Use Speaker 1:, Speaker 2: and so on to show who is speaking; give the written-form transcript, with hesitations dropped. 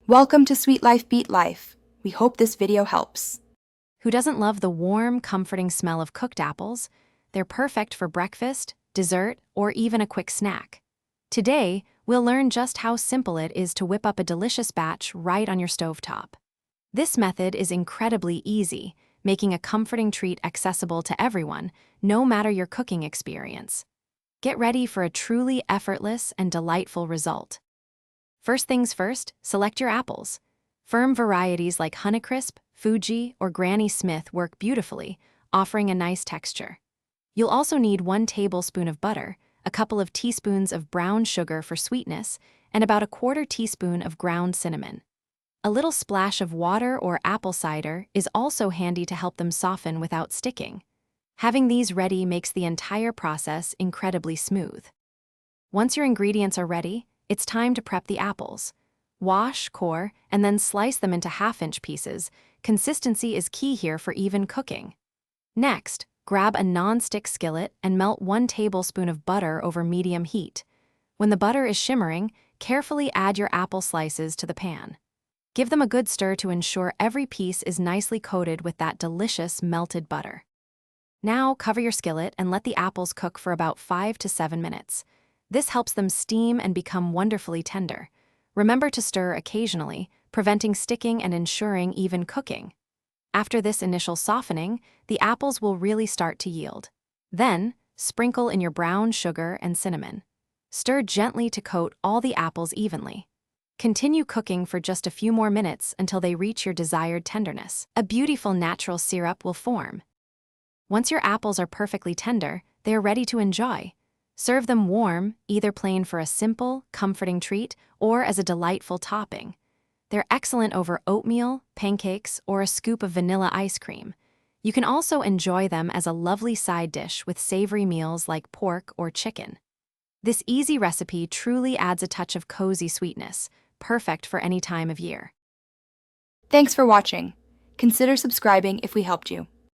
Speaker 1: Welcome to Sweet Life Beat Life. We hope this video helps.
Speaker 2: Who doesn't love the warm, comforting smell of cooked apples? They're perfect for breakfast, dessert, or even a quick snack. Today, we'll learn just how simple it is to whip up a delicious batch right on your stovetop. This method is incredibly easy, making a comforting treat accessible to everyone, no matter your cooking experience. Get ready for a truly effortless and delightful result. First things first, select your apples. Firm varieties like Honeycrisp, Fuji, or Granny Smith work beautifully, offering a nice texture. You'll also need 1 tablespoon of butter, a couple of teaspoons of brown sugar for sweetness, and about a 1/4 teaspoon of ground cinnamon. A little splash of water or apple cider is also handy to help them soften without sticking. Having these ready makes the entire process incredibly smooth. Once your ingredients are ready, it's time to prep the apples. Wash, core, and then slice them into 1/2-inch pieces. Consistency is key here for even cooking. Next, grab a non-stick skillet and melt 1 tablespoon of butter over medium heat. When the butter is shimmering, carefully add your apple slices to the pan. Give them a good stir to ensure every piece is nicely coated with that delicious melted butter. Now, cover your skillet and let the apples cook for about 5 to 7 minutes. This helps them steam and become wonderfully tender. Remember to stir occasionally, preventing sticking and ensuring even cooking. After this initial softening, the apples will really start to yield. Then, sprinkle in your brown sugar and cinnamon. Stir gently to coat all the apples evenly. Continue cooking for just a few more minutes until they reach your desired tenderness. A beautiful natural syrup will form. Once your apples are perfectly tender, they are ready to enjoy. Serve them warm, either plain for a simple, comforting treat or as a delightful topping. They're excellent over oatmeal, pancakes, or a scoop of vanilla ice cream. You can also enjoy them as a lovely side dish with savory meals like pork or chicken. This easy recipe truly adds a touch of cozy sweetness, perfect for any time of year.
Speaker 1: Thanks for watching. Consider subscribing if we helped you.